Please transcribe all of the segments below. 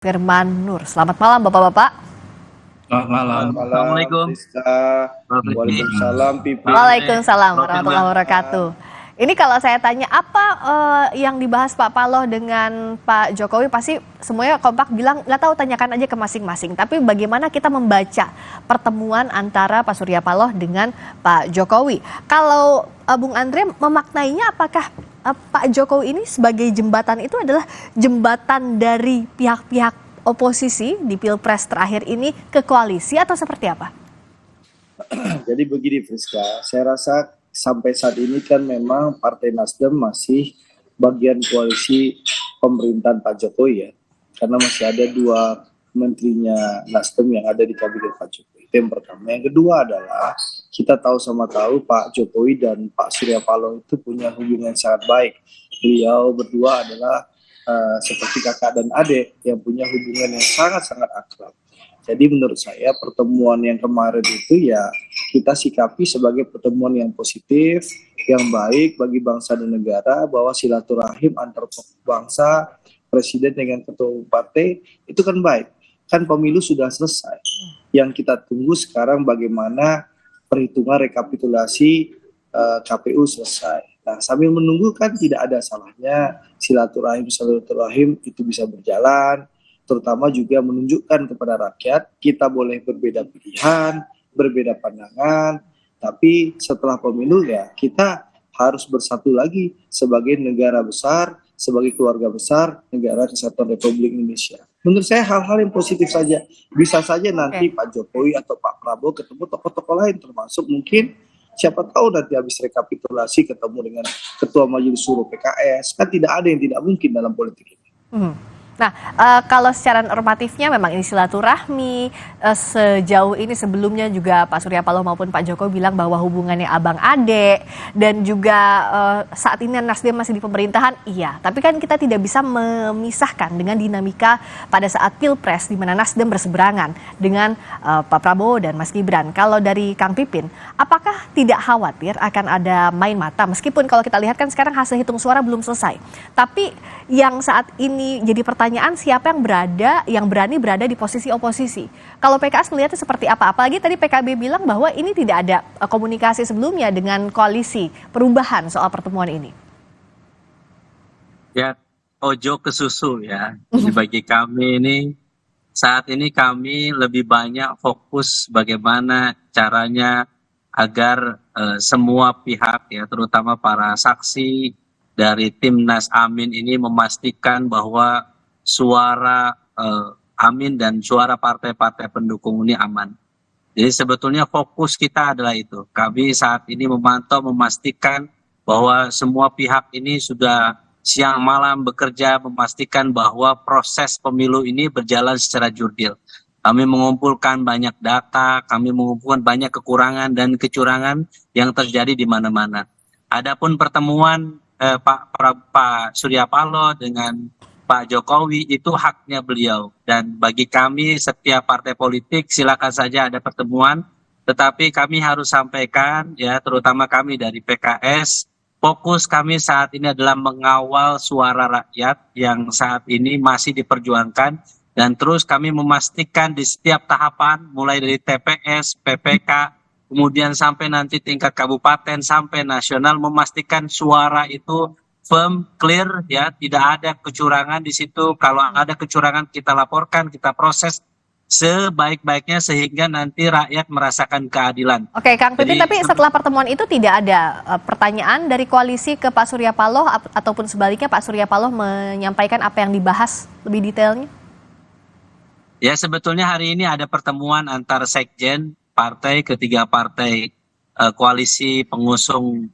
Firman Nur. Selamat malam Bapak-Bapak. Selamat malam. Assalamualaikum. Waalaikumsalam, Pipi. Waalaikumsalam warahmatullahi wabarakatuh. Ini kalau saya tanya apa yang dibahas Pak Paloh dengan Pak Jokowi, pasti semuanya kompak bilang nggak tahu, tanyakan aja ke masing-masing. Tapi bagaimana kita membaca pertemuan antara Pak Surya Paloh dengan Pak Jokowi? Kalau Bung Andre memaknainya, apakah Pak Jokowi ini sebagai jembatan itu adalah jembatan dari pihak-pihak oposisi di Pilpres terakhir ini ke koalisi atau seperti apa? Jadi begini Friska, saya rasa sampai saat ini kan memang Partai Nasdem masih bagian koalisi pemerintahan Pak Jokowi ya, karena masih ada dua menterinya Nasdem yang ada di kabinet Pak Jokowi. Itu yang pertama. Yang kedua adalah kita tahu Pak Jokowi dan Pak Surya Paloh itu punya hubungan sangat baik. Beliau berdua adalah seperti kakak dan adik yang punya hubungan yang sangat-sangat akrab. Jadi menurut saya pertemuan yang kemarin itu ya kita sikapi sebagai pertemuan yang positif, yang baik bagi bangsa dan negara, bahwa silaturahim antar bangsa, presiden dengan ketua partai itu kan baik. Kan pemilu sudah selesai. Yang kita tunggu sekarang bagaimana perhitungan rekapitulasi KPU selesai. Nah, sambil menunggu kan tidak ada salahnya silaturahim itu bisa berjalan, terutama juga menunjukkan kepada rakyat kita boleh berbeda pilihan, berbeda pandangan, tapi setelah pemilu ya kita harus bersatu lagi sebagai negara besar, sebagai keluarga besar negara kesatuan Republik Indonesia. Menurut saya hal-hal yang positif saja. Bisa saja nanti Pak Jokowi atau Pak Prabowo ketemu tokoh-tokoh lain, termasuk mungkin siapa tahu nanti habis rekapitulasi ketemu dengan Ketua Majelis Suro PKS. Kan tidak ada yang tidak mungkin dalam politik ini. Nah, kalau secara normatifnya memang ini silaturahmi, sejauh ini sebelumnya juga Pak Surya Paloh maupun Pak Jokowi bilang bahwa hubungannya abang adek, dan juga saat ini Nasdem masih di pemerintahan, iya. Tapi kan kita tidak bisa memisahkan dengan dinamika pada saat Pilpres di mana Nasdem berseberangan dengan Pak Prabowo dan Mas Gibran. Kalau dari Kang Pipin, apakah tidak khawatir akan ada main mata? Meskipun kalau kita lihat kan sekarang hasil hitung suara belum selesai. Tapi yang saat ini jadi pertanyaan, siapa yang berani berada di posisi oposisi. Kalau PKS melihatnya seperti apa? Apalagi tadi PKB bilang bahwa ini tidak ada komunikasi sebelumnya dengan koalisi perubahan soal pertemuan ini. Ya, ojo ke susu ya. Jadi bagi kami ini, saat ini kami lebih banyak fokus bagaimana caranya agar semua pihak ya, terutama para saksi dari Timnas Amin ini memastikan bahwa suara Amin dan suara partai-partai pendukung ini aman. Jadi sebetulnya fokus kita adalah itu. Kami saat ini memantau, memastikan bahwa semua pihak ini sudah siang malam bekerja memastikan bahwa proses pemilu ini berjalan secara jurdil. Kami mengumpulkan banyak data, kami mengumpulkan banyak kekurangan dan kecurangan yang terjadi di mana-mana. Adapun pertemuan Pak Surya Paloh dengan Pak Jokowi itu haknya beliau, dan bagi kami setiap partai politik silakan saja ada pertemuan, tetapi kami harus sampaikan ya, terutama kami dari PKS, fokus kami saat ini adalah mengawal suara rakyat yang saat ini masih diperjuangkan, dan terus kami memastikan di setiap tahapan mulai dari TPS, PPK, kemudian sampai nanti tingkat kabupaten sampai nasional, memastikan suara itu firm, clear ya, tidak ada kecurangan di situ. Kalau ada kecurangan kita laporkan, kita proses sebaik-baiknya sehingga nanti rakyat merasakan keadilan. Oke, Kang Pipin, tapi setelah pertemuan itu tidak ada pertanyaan dari koalisi ke Pak Surya Paloh ataupun sebaliknya Pak Surya Paloh menyampaikan apa yang dibahas lebih detailnya? Ya, sebetulnya hari ini ada pertemuan antar sekjen partai, ketiga partai koalisi pengusung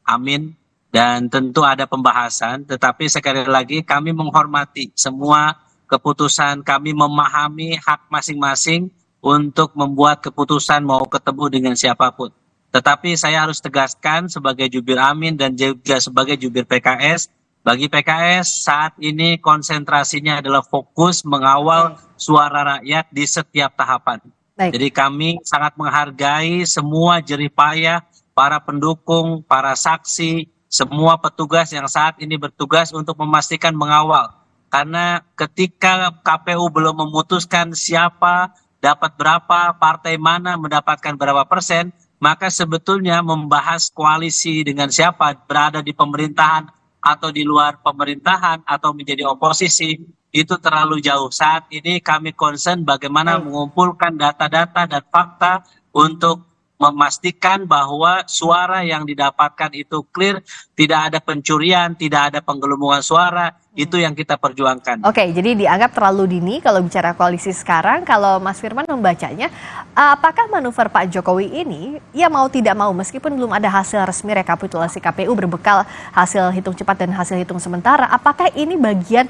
Amin, dan tentu ada pembahasan, tetapi sekali lagi kami menghormati semua keputusan, kami memahami hak masing-masing untuk membuat keputusan mau ketemu dengan siapapun. Tetapi saya harus tegaskan sebagai jubir Amin dan juga sebagai jubir PKS, bagi PKS saat ini konsentrasinya adalah fokus mengawal suara rakyat di setiap tahapan. Baik. Jadi kami sangat menghargai semua jerih payah para pendukung, para saksi, semua petugas yang saat ini bertugas untuk memastikan mengawal karena ketika KPU belum memutuskan siapa dapat berapa, partai mana mendapatkan berapa persen, maka sebetulnya membahas koalisi dengan siapa, berada di pemerintahan atau di luar pemerintahan atau menjadi oposisi, itu terlalu jauh. Saat ini kami concern bagaimana mengumpulkan data-data dan fakta untuk memastikan bahwa suara yang didapatkan itu clear, tidak ada pencurian, tidak ada penggelembungan suara, itu yang kita perjuangkan. Oke, jadi dianggap terlalu dini kalau bicara koalisi sekarang. Kalau Mas Firman membacanya, apakah manuver Pak Jokowi ini, ya mau tidak mau, meskipun belum ada hasil resmi rekapitulasi KPU berbekal hasil hitung cepat dan hasil hitung sementara, apakah ini bagian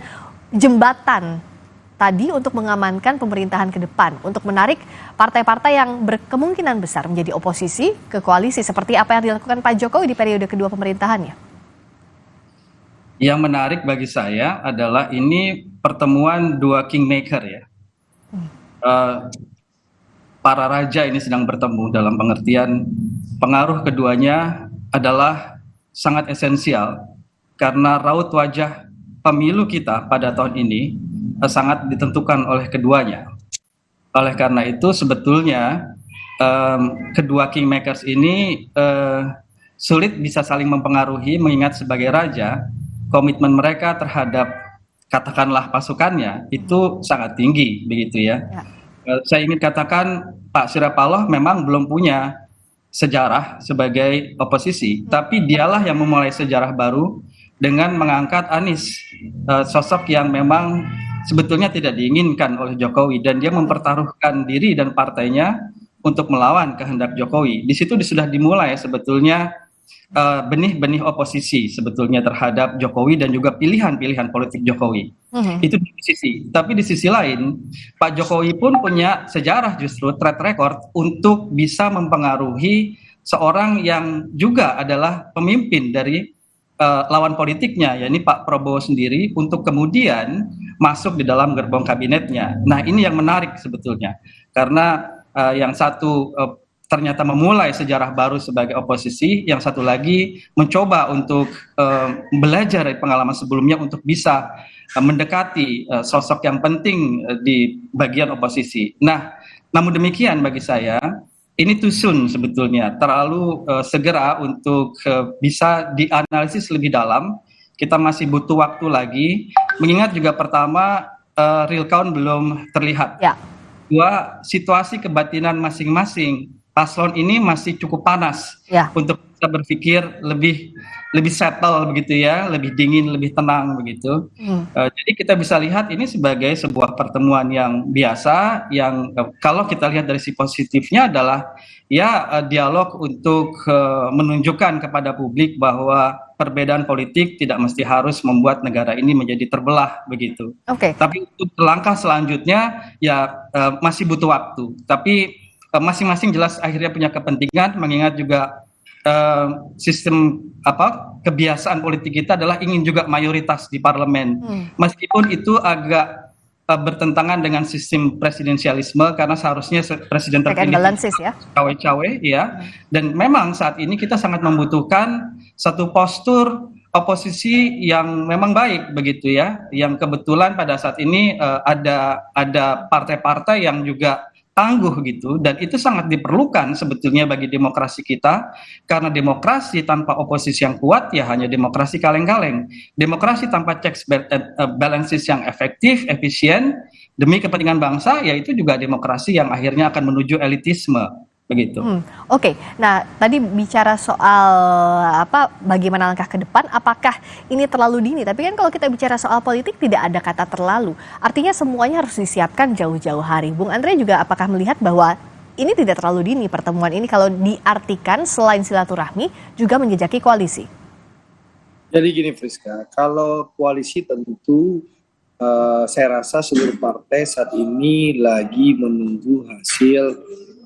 jembatan tadi untuk mengamankan pemerintahan ke depan, untuk menarik partai-partai yang berkemungkinan besar menjadi oposisi ke koalisi, seperti apa yang dilakukan Pak Jokowi di periode kedua pemerintahannya? Yang menarik bagi saya adalah ini pertemuan dua kingmaker ya. Para raja ini sedang bertemu dalam pengertian pengaruh keduanya adalah sangat esensial karena raut wajah pemilu kita pada tahun ini sangat ditentukan oleh keduanya. Oleh karena itu sebetulnya kedua kingmakers ini sulit bisa saling mempengaruhi, mengingat sebagai raja komitmen mereka terhadap katakanlah pasukannya itu sangat tinggi begitu ya. Saya ingin katakan Pak Surya Paloh memang belum punya sejarah sebagai oposisi, tapi dialah yang memulai sejarah baru dengan mengangkat Anies, sosok yang memang sebetulnya tidak diinginkan oleh Jokowi, dan dia mempertaruhkan diri dan partainya untuk melawan kehendak Jokowi. Di situ sudah dimulai sebetulnya benih-benih oposisi sebetulnya terhadap Jokowi dan juga pilihan-pilihan politik Jokowi. Itu di sisi. Tapi di sisi lain, Pak Jokowi pun punya sejarah justru track record untuk bisa mempengaruhi seorang yang juga adalah pemimpin dari lawan politiknya, yakni Pak Prabowo sendiri, untuk kemudian masuk di dalam gerbong kabinetnya. Nah, ini yang menarik sebetulnya, karena yang satu ternyata memulai sejarah baru sebagai oposisi, yang satu lagi mencoba untuk belajar dari pengalaman sebelumnya untuk bisa mendekati sosok yang penting di bagian oposisi. Nah, namun demikian bagi saya ini too soon sebetulnya, terlalu segera untuk bisa dianalisis lebih dalam. Kita masih butuh waktu lagi, mengingat juga pertama real count belum terlihat. Ya. Dua, situasi kebatinan masing-masing paslon ini masih cukup panas untuk bisa berpikir lebih settle begitu ya, lebih dingin, lebih tenang begitu. Jadi kita bisa lihat ini sebagai sebuah pertemuan yang biasa, yang kalau kita lihat dari sisi positifnya adalah ya dialog untuk menunjukkan kepada publik bahwa perbedaan politik tidak mesti harus membuat negara ini menjadi terbelah begitu. Tapi untuk langkah selanjutnya ya masih butuh waktu. Tapi masing-masing jelas akhirnya punya kepentingan, mengingat juga sistem kebiasaan politik kita adalah ingin juga mayoritas di parlemen, meskipun itu agak bertentangan dengan sistem presidensialisme, karena seharusnya presiden terpilih cawe-cawe ya. Dan memang saat ini kita sangat membutuhkan satu postur oposisi yang memang baik begitu ya, yang kebetulan pada saat ini ada partai-partai yang juga tangguh gitu, dan itu sangat diperlukan sebetulnya bagi demokrasi kita, karena demokrasi tanpa oposisi yang kuat ya hanya demokrasi kaleng-kaleng. Demokrasi tanpa checks balances yang efektif, efisien demi kepentingan bangsa, ya itu juga demokrasi yang akhirnya akan menuju elitisme begitu. Oke. Nah, tadi bicara soal bagaimana langkah ke depan, apakah ini terlalu dini? Tapi kan kalau kita bicara soal politik tidak ada kata terlalu. Artinya semuanya harus disiapkan jauh-jauh hari. Bung Andre juga apakah melihat bahwa ini tidak terlalu dini pertemuan ini kalau diartikan selain silaturahmi juga menjejaki koalisi? Jadi gini Friska, kalau koalisi tentu saya rasa seluruh partai saat ini lagi menunggu hasil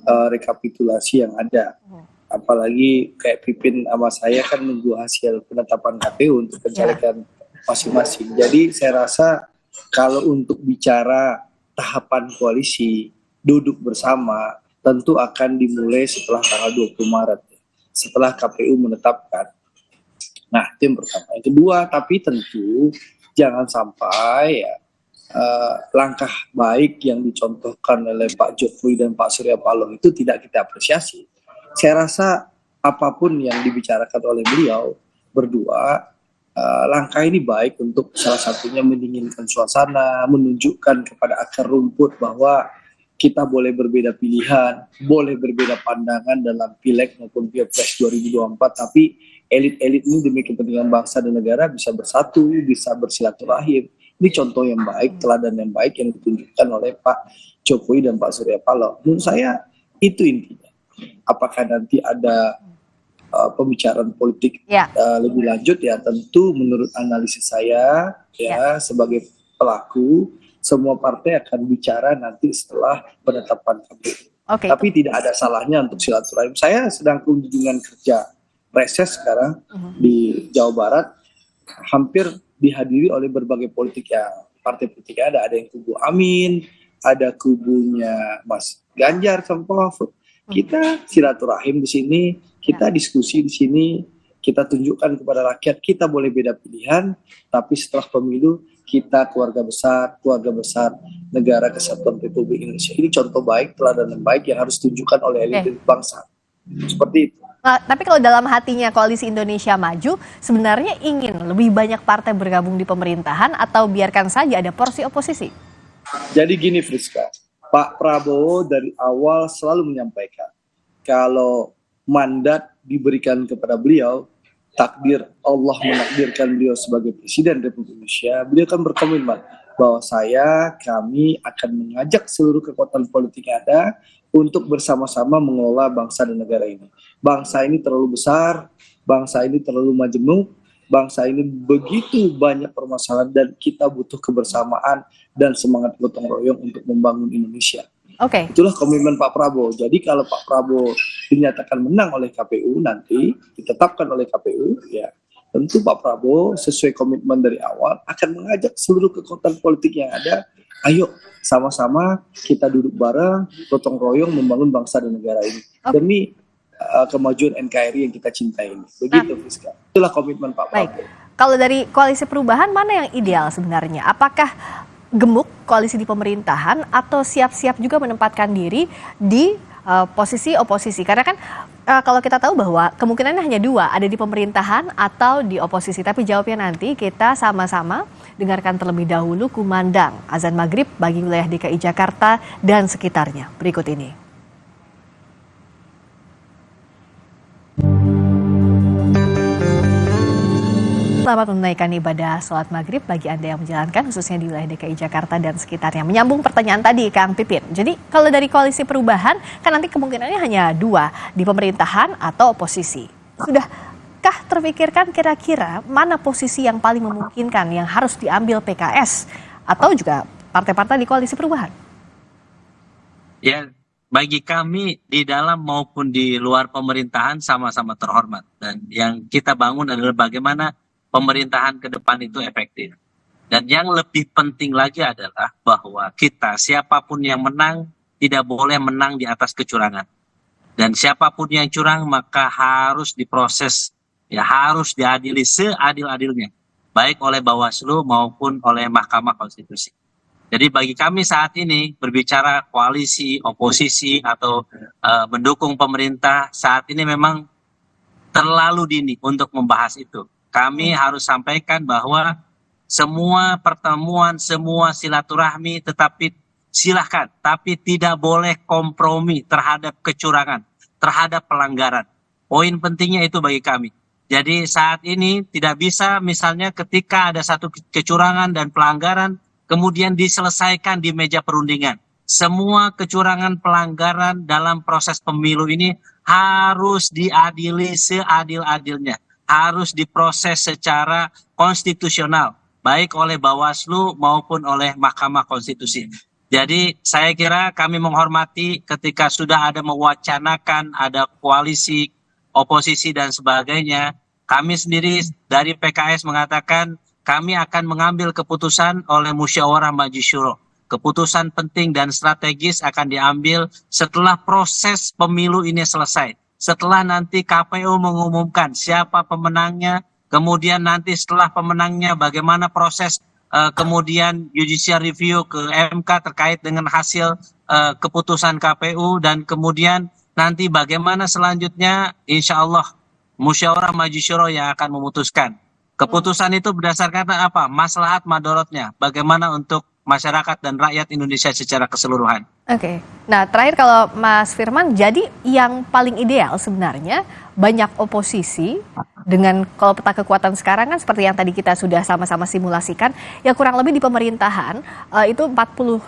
rekapitulasi yang ada. Apalagi kayak Pipin sama saya kan nunggu hasil penetapan KPU untuk pencalekan masing-masing. Jadi saya rasa kalau untuk bicara tahapan koalisi, duduk bersama tentu akan dimulai setelah tanggal 20 Maret, setelah KPU menetapkan. Nah, itu yang pertama. Yang kedua, tapi tentu jangan sampai ya langkah baik yang dicontohkan oleh Pak Jokowi dan Pak Surya Paloh itu tidak kita apresiasi. Saya rasa apapun yang dibicarakan oleh beliau berdua, langkah ini baik untuk salah satunya mendinginkan suasana, menunjukkan kepada akar rumput bahwa kita boleh berbeda pilihan, boleh berbeda pandangan dalam pileg maupun pilpres 2024, tapi elit-elit ini demi kepentingan bangsa dan negara bisa bersatu, bisa bersilaturahim. Ini contoh yang baik, teladan yang baik yang ditunjukkan oleh Pak Jokowi dan Pak Surya Paloh. Menurut saya itu intinya. Apakah nanti ada pembicaraan politik lebih lanjut, ya tentu menurut analisis saya ya sebagai pelaku, semua partai akan bicara nanti setelah penetapan KPU. Tapi tidak ada salahnya untuk silaturahim. Saya sedang kunjungan kerja reses sekarang di Jawa Barat, hampir dihadiri oleh berbagai partai politik ada yang kubu Amin, ada kubunya Mas Ganjar sama Pak Mahfud. Kita silaturahim di sini, kita diskusi di sini, kita tunjukkan kepada rakyat kita boleh beda pilihan, tapi setelah pemilu kita keluarga besar negara kesatuan Republik Indonesia. Ini contoh baik, teladan yang baik yang harus ditunjukkan oleh elit bangsa. Seperti itu. Tapi kalau dalam hatinya Koalisi Indonesia Maju sebenarnya ingin lebih banyak partai bergabung di pemerintahan atau biarkan saja ada porsi oposisi? Jadi gini Friska, Pak Prabowo dari awal selalu menyampaikan kalau mandat diberikan kepada beliau, takdir Allah menakdirkan beliau sebagai Presiden Republik Indonesia, beliau akan berkomitmen bahwa kami akan mengajak seluruh kekuatan politik yang ada untuk bersama-sama mengelola bangsa dan negara ini. Bangsa ini terlalu besar, bangsa ini terlalu majemuk, bangsa ini begitu banyak permasalahan dan kita butuh kebersamaan dan semangat gotong royong untuk membangun Indonesia. Itulah komitmen Pak Prabowo. Jadi kalau Pak Prabowo dinyatakan menang oleh KPU nanti, ditetapkan oleh KPU, ya tentu Pak Prabowo sesuai komitmen dari awal akan mengajak seluruh kekuatan politik yang ada, ayo sama-sama kita duduk bareng, gotong royong membangun bangsa dan negara ini demi kemajuan NKRI yang kita cintai ini. Begitu Friska. Itulah komitmen Pak Prabowo. Kalau dari Koalisi Perubahan mana yang ideal sebenarnya? Apakah gemuk koalisi di pemerintahan atau siap-siap juga menempatkan diri di posisi oposisi? Karena kan kalau kita tahu bahwa kemungkinannya hanya dua, ada di pemerintahan atau di oposisi. Tapi jawabnya nanti kita sama-sama dengarkan terlebih dahulu kumandang azan maghrib bagi wilayah DKI Jakarta dan sekitarnya. Berikut ini. Selamat menunaikan ibadah sholat maghrib bagi Anda yang menjalankan, khususnya di wilayah DKI Jakarta dan sekitarnya. Menyambung pertanyaan tadi, Kang Pipin. Jadi kalau dari Koalisi Perubahan, kan nanti kemungkinannya hanya dua, di pemerintahan atau oposisi. Sudahkah terpikirkan kira-kira mana posisi yang paling memungkinkan yang harus diambil PKS atau juga partai-partai di Koalisi Perubahan? Ya, bagi kami di dalam maupun di luar pemerintahan sama-sama terhormat. Dan yang kita bangun adalah bagaimana pemerintahan ke depan itu efektif. Dan yang lebih penting lagi adalah bahwa kita, siapapun yang menang, tidak boleh menang di atas kecurangan. Dan siapapun yang curang, maka harus diproses, ya harus diadili seadil-adilnya. Baik oleh Bawaslu maupun oleh Mahkamah Konstitusi. Jadi bagi kami saat ini, berbicara koalisi, oposisi, atau mendukung pemerintah, saat ini memang terlalu dini untuk membahas itu. Kami harus sampaikan bahwa semua pertemuan, semua silaturahmi silahkan, tapi tidak boleh kompromi terhadap kecurangan, terhadap pelanggaran. Poin pentingnya itu bagi kami. Jadi saat ini tidak bisa misalnya ketika ada satu kecurangan dan pelanggaran, kemudian diselesaikan di meja perundingan. Semua kecurangan pelanggaran dalam proses pemilu ini harus diadili seadil-adilnya. Harus diproses secara konstitusional, baik oleh Bawaslu maupun oleh Mahkamah Konstitusi. Jadi saya kira kami menghormati ketika sudah ada mewacanakan, ada koalisi, oposisi dan sebagainya. Kami sendiri dari PKS mengatakan kami akan mengambil keputusan oleh Musyawarah Majelis Syuro. Keputusan penting dan strategis akan diambil setelah proses pemilu ini selesai. Setelah nanti KPU mengumumkan siapa pemenangnya, kemudian nanti setelah pemenangnya bagaimana proses kemudian judicial review ke MK terkait dengan hasil keputusan KPU, dan kemudian nanti bagaimana selanjutnya, insya Allah musyawarah majisyuro yang akan memutuskan. Keputusan itu berdasarkan apa? Maslahat madorotnya, bagaimana untuk masyarakat dan rakyat Indonesia secara keseluruhan. Oke. Nah, terakhir kalau Mas Firman, jadi yang paling ideal sebenarnya banyak oposisi dengan kalau peta kekuatan sekarang kan seperti yang tadi kita sudah sama-sama simulasikan, ya kurang lebih di pemerintahan itu 40%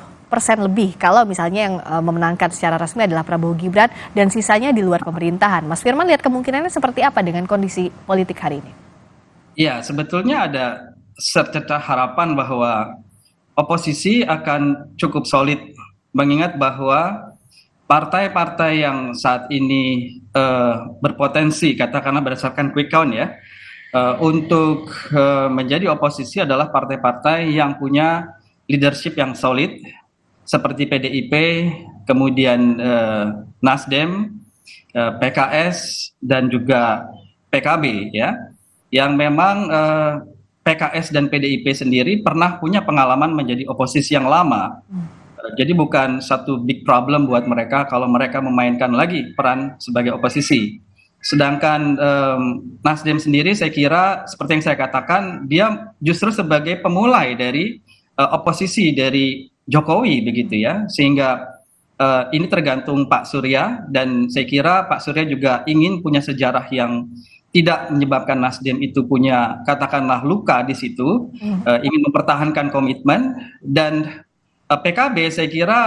lebih kalau misalnya yang memenangkan secara resmi adalah Prabowo Gibran dan sisanya di luar pemerintahan. Mas Firman lihat kemungkinannya seperti apa dengan kondisi politik hari ini? Ya, sebetulnya ada secercah harapan bahwa oposisi akan cukup solid, mengingat bahwa partai-partai yang saat ini berpotensi, katakanlah berdasarkan quick count ya, untuk menjadi oposisi adalah partai-partai yang punya leadership yang solid, seperti PDIP, kemudian Nasdem, PKS, dan juga PKB ya, yang memang PKS dan PDIP sendiri pernah punya pengalaman menjadi oposisi yang lama. Jadi bukan satu big problem buat mereka kalau mereka memainkan lagi peran sebagai oposisi. Sedangkan Nasdem sendiri saya kira seperti yang saya katakan, dia justru sebagai pemulai dari oposisi dari Jokowi begitu ya. Sehingga ini tergantung Pak Surya, dan saya kira Pak Surya juga ingin punya sejarah yang tidak menyebabkan Nasdem itu punya katakanlah luka di situ, ingin mempertahankan komitmen. Dan PKB saya kira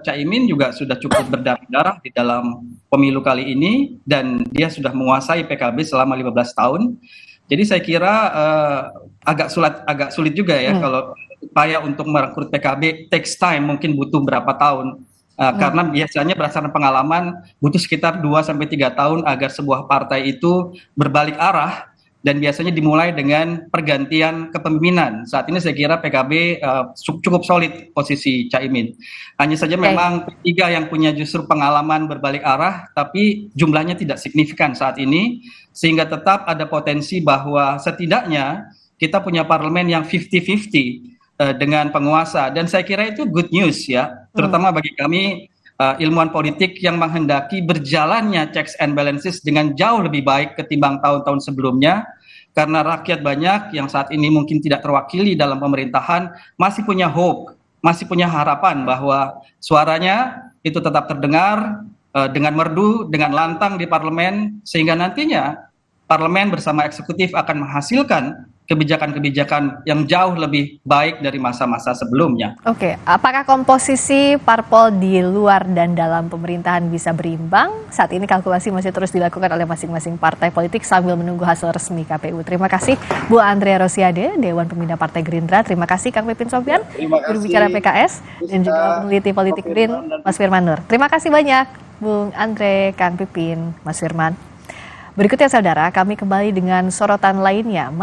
Caimin juga sudah cukup berdarah-darah di dalam pemilu kali ini, dan dia sudah menguasai PKB selama 15 tahun. Jadi saya kira agak sulit juga ya kalau upaya untuk merekrut PKB takes time, mungkin butuh berapa tahun. Karena biasanya berdasarkan pengalaman butuh sekitar 2-3 tahun agar sebuah partai itu berbalik arah, dan biasanya dimulai dengan pergantian kepemimpinan. Saat ini saya kira PKB cukup solid posisi Caimin. Hanya saja memang P3 yang punya justru pengalaman berbalik arah, tapi jumlahnya tidak signifikan saat ini, sehingga tetap ada potensi bahwa setidaknya kita punya parlemen yang 50-50 dengan penguasa, dan saya kira itu good news ya, terutama bagi kami ilmuwan politik yang menghendaki berjalannya checks and balances dengan jauh lebih baik ketimbang tahun-tahun sebelumnya, karena rakyat banyak yang saat ini mungkin tidak terwakili dalam pemerintahan masih punya hope, masih punya harapan bahwa suaranya itu tetap terdengar dengan merdu, dengan lantang di parlemen, sehingga nantinya parlemen bersama eksekutif akan menghasilkan kebijakan-kebijakan yang jauh lebih baik dari masa-masa sebelumnya. Oke, apakah komposisi parpol di luar dan dalam pemerintahan bisa berimbang? Saat ini kalkulasi masih terus dilakukan oleh masing-masing partai politik sambil menunggu hasil resmi KPU. Terima kasih Bu Andrea Rosiade, Dewan Pembina Partai Gerindra. Terima kasih Kang Pipin Sopyan, jurubicara PKS, dan juga peneliti politik Green, Mas Firman Nur. Terima kasih banyak Bung Andre, Kang Pipin, Mas Firman. Berikutnya saudara, kami kembali dengan sorotan lainnya.